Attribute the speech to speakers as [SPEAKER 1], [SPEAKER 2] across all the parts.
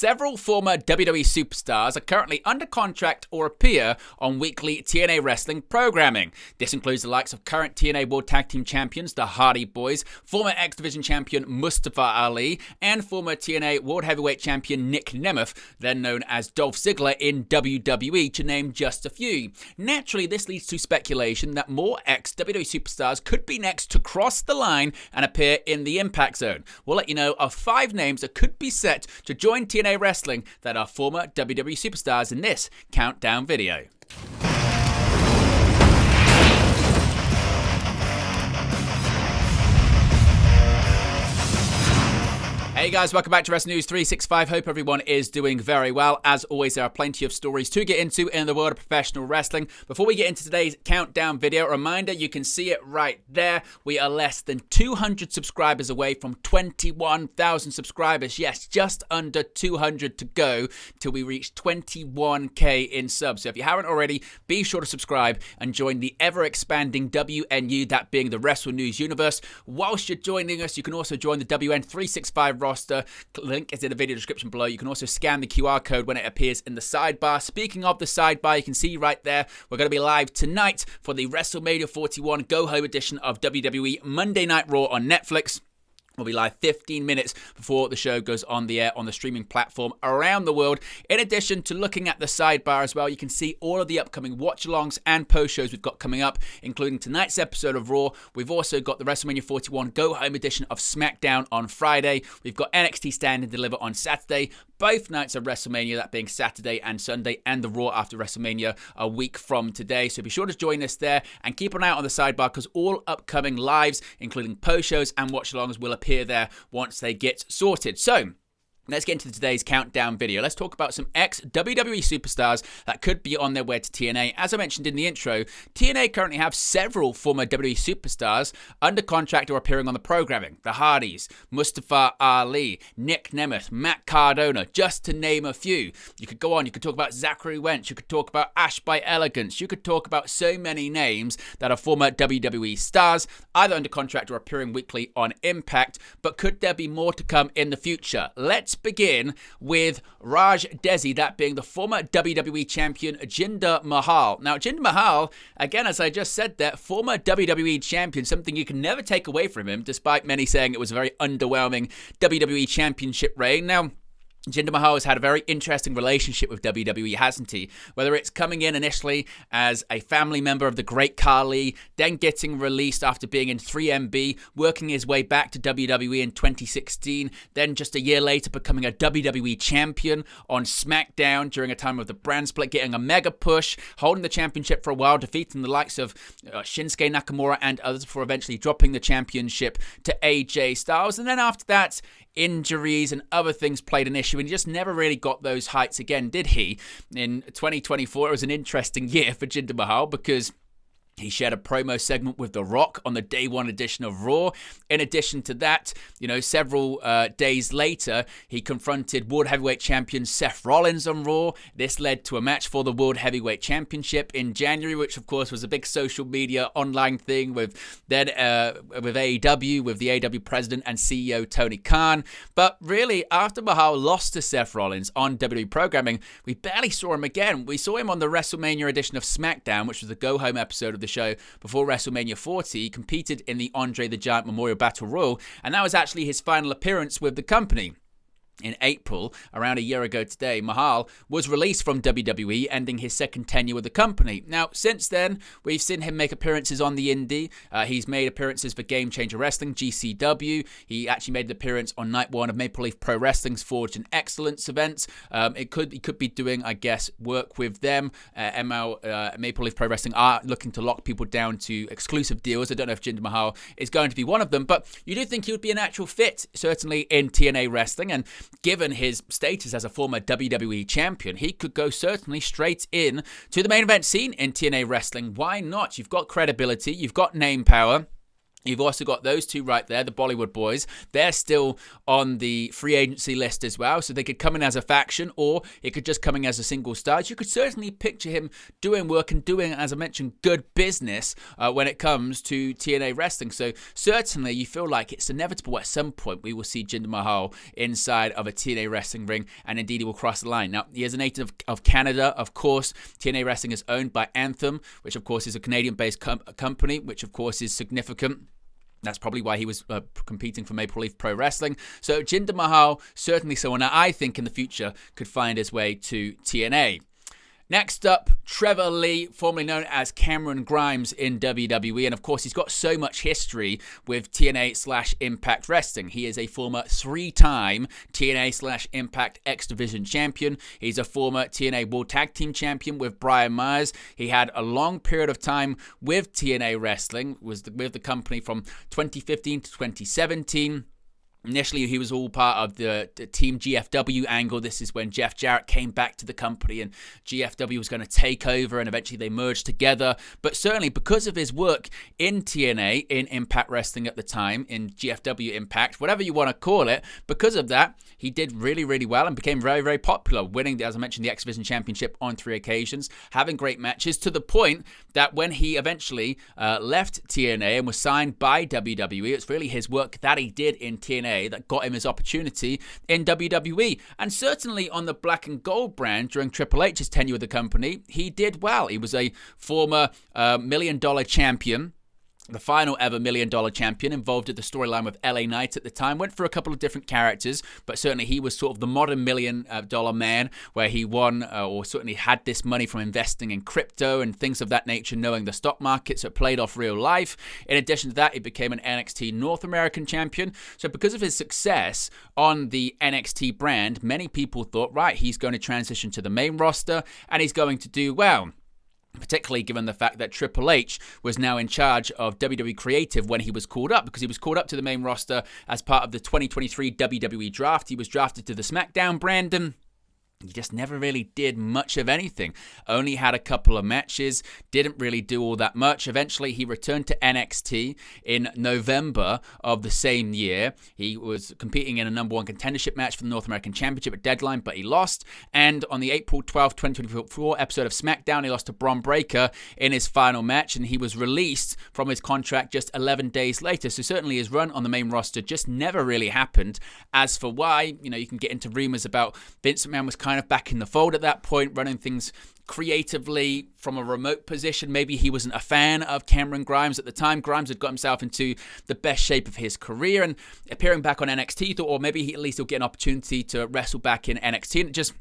[SPEAKER 1] Several former WWE superstars are currently under contract or appear on weekly TNA wrestling programming. This includes the likes of current TNA World Tag Team Champions, the Hardy Boys, former X Division Champion Mustafa Ali, and former TNA World Heavyweight Champion Nick Nemeth, then known as Dolph Ziggler in WWE, to name just a few. Naturally, this leads to speculation that more ex-WWE superstars could be next to cross the line and appear in the Impact Zone. We'll let you know of 5 names that could be set to join TNA Wrestling that are former WWE superstars in this countdown video. Hey guys, welcome back to Wrestling News 365. Hope everyone is doing very well. As always, there are plenty of stories to get into in the world of professional wrestling. Before we get into today's countdown video, a reminder, you can see it right there. We are less than 200 subscribers away from 21,000 subscribers. Yes, just under 200 to go till we reach 21k in subs. So if you haven't already, be sure to subscribe and join the ever-expanding WNU, that being the Wrestle News universe. Whilst you're joining us, you can also join the WN365 roster. Link is in the video description below. You can also scan the QR code when it appears in the sidebar. Speaking of the sidebar, you can see right there, we're going to be live tonight for the WrestleMania 41 Go Home edition of WWE Monday Night Raw on Netflix. We'll be live 15 minutes before the show goes on the air on the streaming platform around the world. In addition to looking at the sidebar as well, you can see all of the upcoming watch-alongs and post-shows we've got coming up, including tonight's episode of Raw. We've also got the WrestleMania 41 Go Home edition of SmackDown on Friday. We've got NXT Stand and Deliver on Saturday. Both nights of WrestleMania, that being Saturday and Sunday, and the Raw after WrestleMania a week from today. So be sure to join us there and keep an eye out on the sidebar because all upcoming lives, including post-shows and watch-alongs, will appear there once they get sorted. So let's get into today's countdown video. Let's talk about some ex-WWE superstars that could be on their way to TNA. As I mentioned in the intro, TNA currently have several former WWE superstars under contract or appearing on the programming. The Hardys, Mustafa Ali, Nick Nemeth, Matt Cardona, just to name a few. You could go on, you could talk about Zachary Wentz, you could talk about Ash by Elegance, you could talk about so many names that are former WWE stars, either under contract or appearing weekly on Impact. But could there be more to come in the future? Let's begin with Raj Desi, that being the former WWE champion Jinder Mahal. Now, Jinder Mahal, again, as I just said there, former WWE champion, something you can never take away from him, despite many saying it was a very underwhelming WWE championship reign. Now, Jinder Mahal has had a very interesting relationship with WWE, hasn't he? Whether it's coming in initially as a family member of the Great Khali, then getting released after being in 3MB, working his way back to WWE in 2016, then just a year later becoming a WWE champion on SmackDown during a time of the brand split, getting a mega push, holding the championship for a while, defeating the likes of Shinsuke Nakamura and others before eventually dropping the championship to AJ Styles. And then after that, injuries and other things played an issue, and he just never really got those heights again, did he? In 2024, it was an interesting year for Jinder Mahal because he shared a promo segment with The Rock on the Day 1 edition of Raw. In addition to that, several days later, he confronted World Heavyweight Champion Seth Rollins on Raw. This led to a match for the World Heavyweight Championship in January, which of course was a big social media online thing with AEW, with the AEW president and CEO Tony Khan. But really, after Mahal lost to Seth Rollins on WWE programming, we barely saw him again. We saw him on the WrestleMania edition of SmackDown, which was the Go Home episode of the show before WrestleMania 40. He competed in the Andre the Giant Memorial Battle Royal, and that was actually his final appearance with the company. In April, around a year ago today, Mahal was released from WWE, ending his second tenure with the company. Now, since then, we've seen him make appearances on the indie. He's made appearances for Game Changer Wrestling, GCW. He actually made an appearance on Night 1 of Maple Leaf Pro Wrestling's Forged in Excellence events. He could be doing, I guess, work with them. Maple Leaf Pro Wrestling are looking to lock people down to exclusive deals. I don't know if Jinder Mahal is going to be one of them, but you do think he would be an actual fit, certainly in TNA Wrestling, and given his status as a former WWE champion, he could go certainly straight in to the main event scene in TNA Wrestling. Why not? You've got credibility, you've got name power. You've also got those two right there, the Bollywood boys. They're still on the free agency list as well, so they could come in as a faction, or it could just come in as a single star. You could certainly picture him doing work and doing, as I mentioned, good business when it comes to TNA wrestling. So certainly you feel like it's inevitable at some point we will see Jinder Mahal inside of a TNA wrestling ring, and indeed he will cross the line. Now, he is a native of Canada, of course. TNA wrestling is owned by Anthem, which of course is a Canadian-based company, which of course is significant. That's probably why he was competing for Maple Leaf Pro Wrestling. So Jinder Mahal, certainly someone that I think in the future could find his way to TNA. Next up, Trevor Lee, formerly known as Cameron Grimes in WWE. And of course, he's got so much history with TNA/Impact Wrestling. He is a former 3-time TNA/Impact X Division champion. He's a former TNA World Tag Team champion with Brian Myers. He had a long period of time with TNA Wrestling, was with the company from 2015 to 2017. Initially, he was all part of the Team GFW angle. This is when Jeff Jarrett came back to the company and GFW was going to take over, and eventually they merged together. But certainly because of his work in TNA, in Impact Wrestling at the time, in GFW Impact, whatever you want to call it, because of that, he did really, really well and became very, very popular, winning, as I mentioned, the X Division Championship on 3 occasions, having great matches, to the point that when he eventually left TNA and was signed by WWE, it's really his work that he did in TNA that got him his opportunity in WWE. And certainly on the Black and Gold brand during Triple H's tenure with the company, he did well. He was a former $1 million champion, the final ever $1 million champion, involved at the storyline with LA Knight at the time. Went for a couple of different characters, but certainly he was sort of the modern $1 million man, where he won or certainly had this money from investing in crypto and things of that nature, knowing the stock market, so it played off real life. In addition to that, he became an NXT North American champion. So because of his success on the NXT brand, many people thought, right, he's going to transition to the main roster and he's going to do well. Particularly given the fact that Triple H was now in charge of WWE Creative when he was called up, because he was called up to the main roster as part of the 2023 WWE Draft. He was drafted to the SmackDown brand, and he just never really did much of anything. Only had a couple of matches, didn't really do all that much. Eventually, he returned to NXT in November of the same year. He was competing in a number 1 contendership match for the North American Championship at Deadline, but he lost. And on the April 12th, 2024 episode of SmackDown, he lost to Bron Breakker in his final match, and he was released from his contract just 11 days later. So certainly his run on the main roster just never really happened. As for why, you can get into rumors about Vince McMahon was kind of back in the fold at that point, running things creatively from a remote position. Maybe he wasn't a fan of Cameron Grimes at the time. Grimes had got himself into the best shape of his career, and appearing back on NXT, thought, or maybe he at least will get an opportunity to wrestle back in NXT, and it just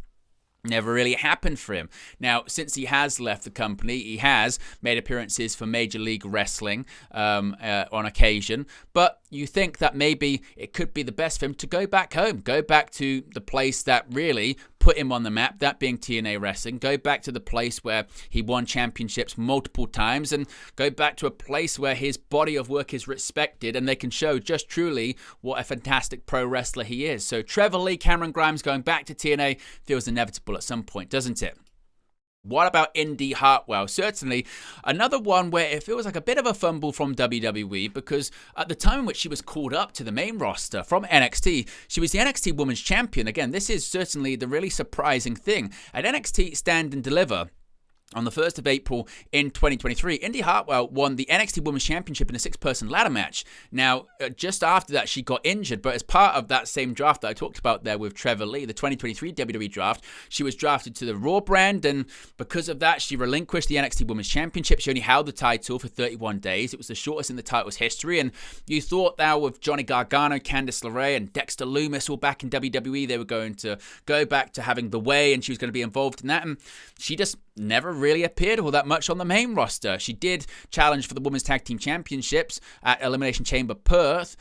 [SPEAKER 1] never really happened for him. Now, since he has left the company, he has made appearances for Major League Wrestling on occasion, but you think that maybe it could be the best for him to go back home, go back to the place that really put him on the map, that being TNA Wrestling, go back to the place where he won championships multiple times, and go back to a place where his body of work is respected and they can show just truly what a fantastic pro wrestler he is. So Trevor Lee, Cameron Grimes going back to TNA feels inevitable at some point, doesn't it? What about Indy Hartwell? Certainly another one where it feels like a bit of a fumble from WWE, because at the time in which she was called up to the main roster from NXT, she was the NXT Women's Champion. Again, this is certainly the really surprising thing. At NXT Stand and Deliver, on the 1st of April in 2023, Indy Hartwell won the NXT Women's Championship in a 6-person ladder match. Now, just after that, she got injured, but as part of that same draft that I talked about there with Trevor Lee, the 2023 WWE Draft, she was drafted to the Raw brand, and because of that, she relinquished the NXT Women's Championship. She only held the title for 31 days. It was the shortest in the title's history, and you thought now with Johnny Gargano, Candice LeRae, and Dexter Lumis all back in WWE, they were going to go back to having the way, and she was going to be involved in that, and she just never really appeared all that much on the main roster. She did challenge for the Women's Tag Team Championships at Elimination Chamber Perth.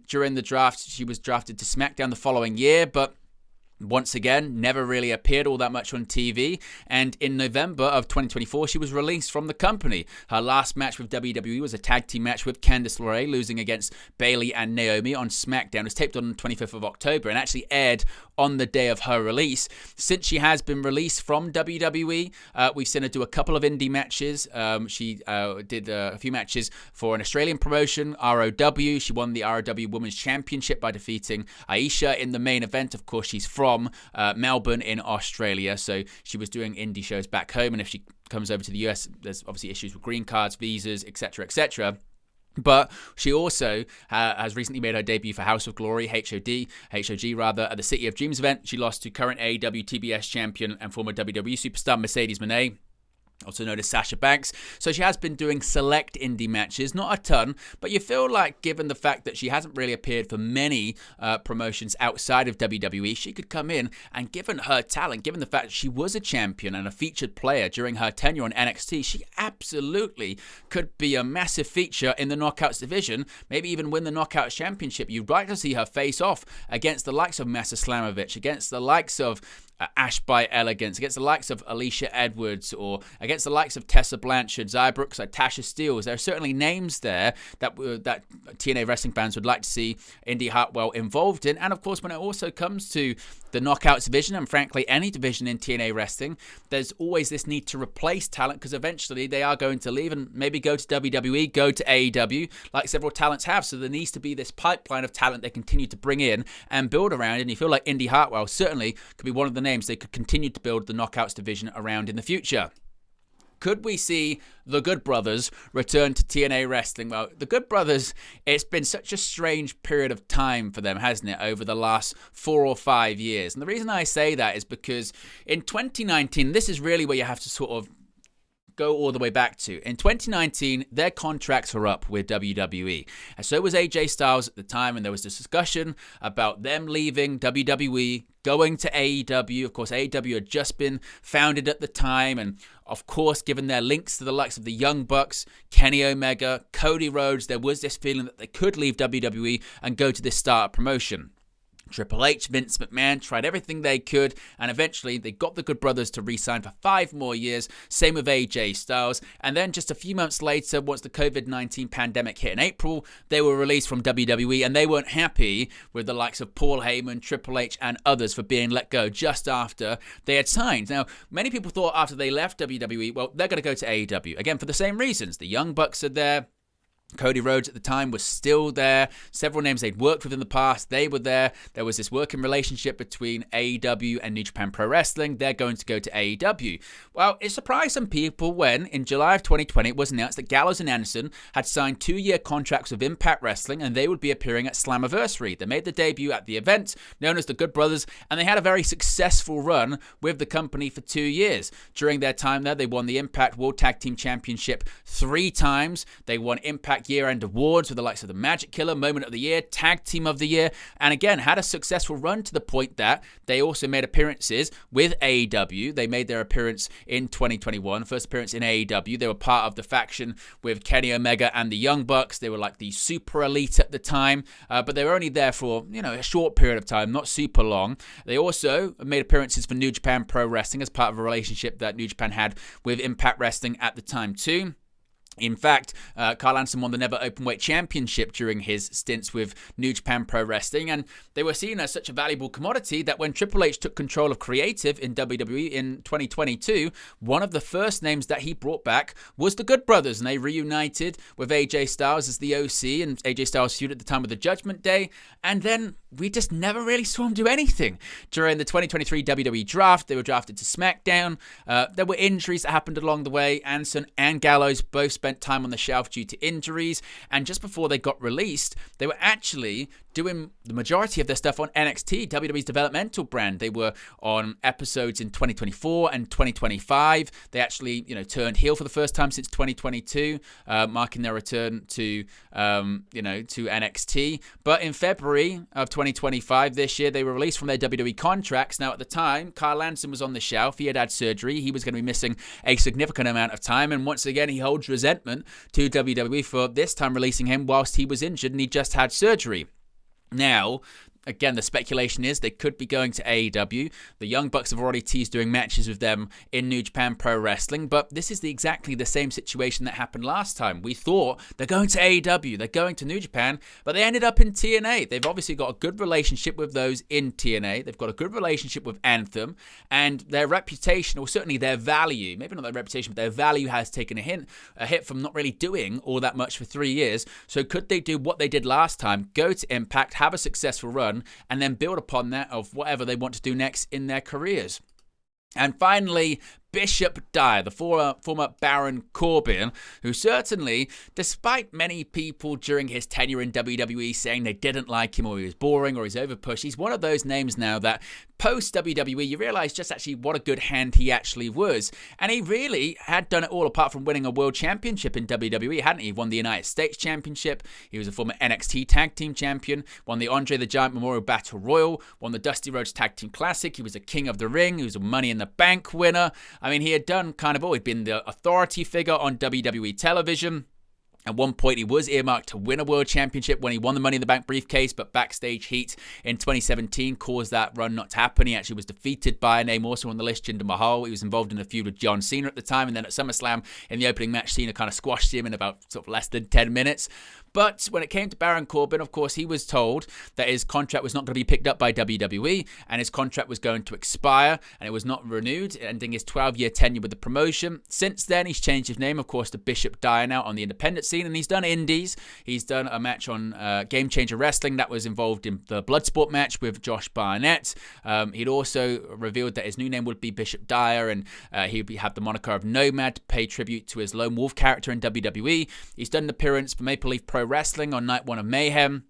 [SPEAKER 1] During the draft, she was drafted to SmackDown the following year, but Once again, never really appeared all that much on TV, and in November of 2024, she was released from the company. Her last match with WWE was a tag team match with Candice LeRae, losing against Bayley and Naomi on SmackDown. It was taped on the 25th of October and actually aired on the day of her release. Since she has been released from WWE, we've seen her do a couple of indie matches. She did a few matches for an Australian promotion, ROW. She won the ROW Women's Championship by defeating Aisha in the main event. Of course, she's from Melbourne in Australia, so she was doing indie shows back home, and if she comes over to the US, there's obviously issues with green cards, visas, etc., etc. But she also has recently made her debut for House of Glory, HOG, at the City of Dreams event. She lost to current AEW TBS champion and former WWE superstar Mercedes Moné, also known as Sasha Banks. So she has been doing select indie matches, not a ton, but you feel like given the fact that she hasn't really appeared for many promotions outside of WWE, she could come in, and given her talent, given the fact that she was a champion and a featured player during her tenure on NXT, she absolutely could be a massive feature in the Knockouts division, maybe even win the Knockouts Championship. You'd like to see her face off against the likes of Masa Slamovich, against the likes of Ash by Elegance, against the likes of Alicia Edwards, or against the likes of Tessa Blanchard, Xia Brookside, Tasha Steeles. There are certainly names there that TNA wrestling fans would like to see Indy Hartwell involved in. And of course, when it also comes to the Knockouts division, and frankly any division in TNA wrestling, there's always this need to replace talent, because eventually they are going to leave and maybe go to WWE, go to AEW, like several talents have. So there needs to be this pipeline of talent they continue to bring in and build around. And you feel like Indy Hartwell certainly could be one of the names they could continue to build the Knockouts division around in the future. Could we see the Good Brothers return to TNA wrestling? Well, the Good Brothers, it's been such a strange period of time for them, hasn't it, over the last 4 or 5 years? And the reason I say that is because in 2019, this is really where you have to sort of go all the way back to. In 2019, their contracts were up with WWE. And so was AJ Styles at the time, and there was this discussion about them leaving WWE, going to AEW. Of course, AEW had just been founded at the time, and of course, given their links to the likes of the Young Bucks, Kenny Omega, Cody Rhodes, there was this feeling that they could leave WWE and go to this startup promotion. Triple H, Vince McMahon tried everything they could, and eventually they got the Good Brothers to re-sign for 5 more years. Same with AJ Styles. And then just a few months later, once the COVID-19 pandemic hit in April, they were released from WWE, and they weren't happy with the likes of Paul Heyman, Triple H, and others for being let go just after they had signed. Now, many people thought after they left WWE, well, they're going to go to AEW. Again, for the same reasons. The Young Bucks are there. Cody Rhodes at the time was still there. Several names they'd worked with in the past, they were there. There was this working relationship between AEW and New Japan Pro Wrestling. They're going to go to AEW. Well, it surprised some people when, in July of 2020, it was announced that Gallows and Anderson had signed 2-year contracts with Impact Wrestling, and they would be appearing at Slammiversary. They made the debut at the event, known as the Good Brothers, and they had a very successful run with the company for 2 years. During their time there, they won the Impact World Tag Team Championship 3 times. They won Impact year-end awards with the likes of the Magic Killer, Moment of the Year, Tag Team of the Year, and again had a successful run to the point that they also made appearances with AEW. They made their appearance in 2021, first appearance in AEW. They were part of the faction with Kenny Omega and the Young Bucks. They were like the super elite at the time, but they were only there for, a short period of time, not super long. They also made appearances for New Japan Pro Wrestling as part of a relationship that New Japan had with Impact Wrestling at the time too. In fact, Carl Anderson won the Never Openweight Championship during his stints with New Japan Pro Wrestling, and they were seen as such a valuable commodity that when Triple H took control of creative in WWE in 2022, one of the first names that he brought back was the Good Brothers, and they reunited with AJ Styles as the OC, and AJ Styles feuded at the time with the Judgment Day, and then we just never really saw him do anything. During the 2023 WWE Draft, they were drafted to SmackDown. There were injuries that happened along the way. Anderson and Gallows both spent time on the shelf due to injuries, and just before they got released, they were actually doing the majority of their stuff on NXT, WWE's developmental brand. They were on episodes in 2024 and 2025. They actually, turned heel for the first time since 2022, marking their return to NXT. But in February of 2025, this year, they were released from their WWE contracts. Now, at the time, Carl Anderson was on the shelf. He had had surgery. He was going to be missing a significant amount of time. And once again, he holds resentment to WWE for this time releasing him whilst he was injured and he just had surgery. Now, Again, the speculation is they could be going to AEW. The Young Bucks have already teased doing matches with them in New Japan Pro Wrestling, but this is exactly the same situation that happened last time. We thought they're going to AEW, they're going to New Japan, but they ended up in TNA. They've obviously got a good relationship with those in TNA. They've got a good relationship with Anthem, and their reputation, or certainly their value, maybe not their reputation, but their value has taken a hit from not really doing all that much for 3 years. So could they do what they did last time, go to Impact, have a successful run, and then build upon that of whatever they want to do next in their careers? And finally, Bishop Dyer, the former Baron Corbin, who certainly, despite many people during his tenure in WWE saying they didn't like him or he was boring or he's overpushed, he's one of those names now that post-WWE, you realize just actually what a good hand he actually was. And he really had done it all apart from winning a world championship in WWE, hadn't he? He won the United States Championship. He was a former NXT Tag Team Champion, won the Andre the Giant Memorial Battle Royal, won the Dusty Rhodes Tag Team Classic. He was a King of the Ring. He was a Money in the Bank winner. I mean, he had done kind of all. He'd been the authority figure on WWE television. At one point, he was earmarked to win a world championship when he won the Money in the Bank briefcase, but backstage heat in 2017 caused that run not to happen. He actually was defeated by a name also on the list, Jinder Mahal. He was involved in a feud with John Cena at the time, and then at SummerSlam, in the opening match, Cena kind of squashed him in about sort of less than 10 minutes. But when it came to Baron Corbin, of course, he was told that his contract was not going to be picked up by WWE, and his contract was going to expire, and it was not renewed, ending his 12-year tenure with the promotion. Since then, he's changed his name, of course, to Bishop Dyer now on the independent scene, and he's done indies. He's done a match on Game Changer Wrestling that was involved in the Bloodsport match with Josh Barnett. He'd also revealed that his new name would be Bishop Dyer, and he'd have the moniker of Nomad to pay tribute to his Lone Wolf character in WWE. He's done an appearance for Maple Leaf Pro Wrestling on Night 1 of Mayhem.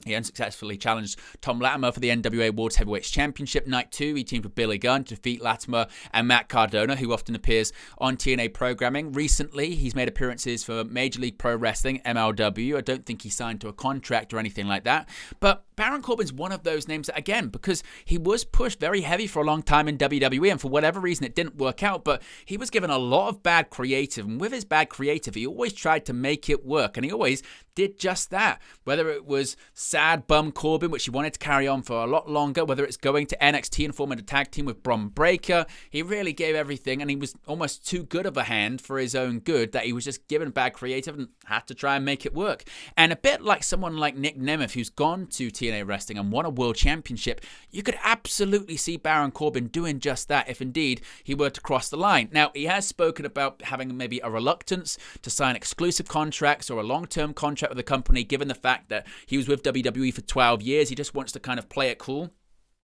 [SPEAKER 1] He unsuccessfully challenged Tom Latimer for the NWA World Heavyweights Championship. Night 2, he teamed with Billy Gunn to defeat Latimer and Matt Cardona, who often appears on TNA programming. Recently, he's made appearances for Major League Pro Wrestling, MLW. I don't think he signed to a contract or anything like that. But Baron Corbin's one of those names that, again, because he was pushed very heavy for a long time in WWE, and for whatever reason it didn't work out, but he was given a lot of bad creative, and with his bad creative, he always tried to make it work, and he always did just that. Whether it was Sad Bum Corbin, which he wanted to carry on for a lot longer, whether it's going to NXT and forming a tag team with Bron Breakker, he really gave everything, and he was almost too good of a hand for his own good that he was just given bad creative and had to try and make it work. And a bit like someone like Nick Nemeth, who's gone to TNA Wrestling and won a world championship, you could absolutely see Baron Corbin doing just that if indeed he were to cross the line. Now, he has spoken about having maybe a reluctance to sign exclusive contracts or a long-term contract with the company, given the fact that he was with WWE for 12 years. He just wants to kind of play it cool.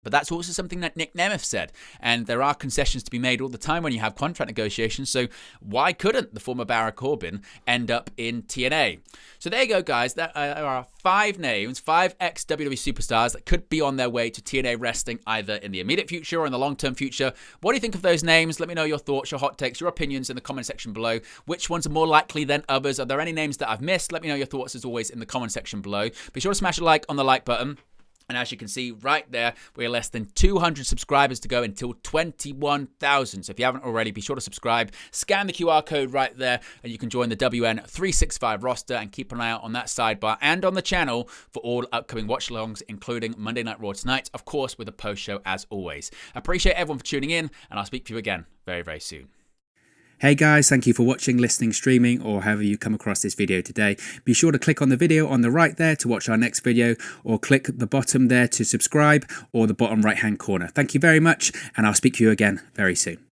[SPEAKER 1] But that's also something that Nick Nemeth said. And there are concessions to be made all the time when you have contract negotiations. So why couldn't the former Baron Corbin end up in TNA? So there you go, guys. There are 5 names, 5 ex-WWE superstars that could be on their way to TNA Wrestling either in the immediate future or in the long-term future. What do you think of those names? Let me know your thoughts, your hot takes, your opinions in the comment section below. Which ones are more likely than others? Are there any names that I've missed? Let me know your thoughts as always in the comment section below. Be sure to smash a like on the like button. And as you can see right there, we're less than 200 subscribers to go until 21,000. So if you haven't already, be sure to subscribe. Scan the QR code right there, and you can join the WN365 roster and keep an eye out on that sidebar and on the channel for all upcoming watch-alongs, including Monday Night Raw tonight, of course, with a post-show as always. I appreciate everyone for tuning in, and I'll speak to you again very, very soon.
[SPEAKER 2] Hey guys, thank you for watching, listening, streaming, or however you come across this video today. Be sure to click on the video on the right there to watch our next video, or click the bottom there to subscribe, or the bottom right hand corner. Thank you very much, and I'll speak to you again very soon.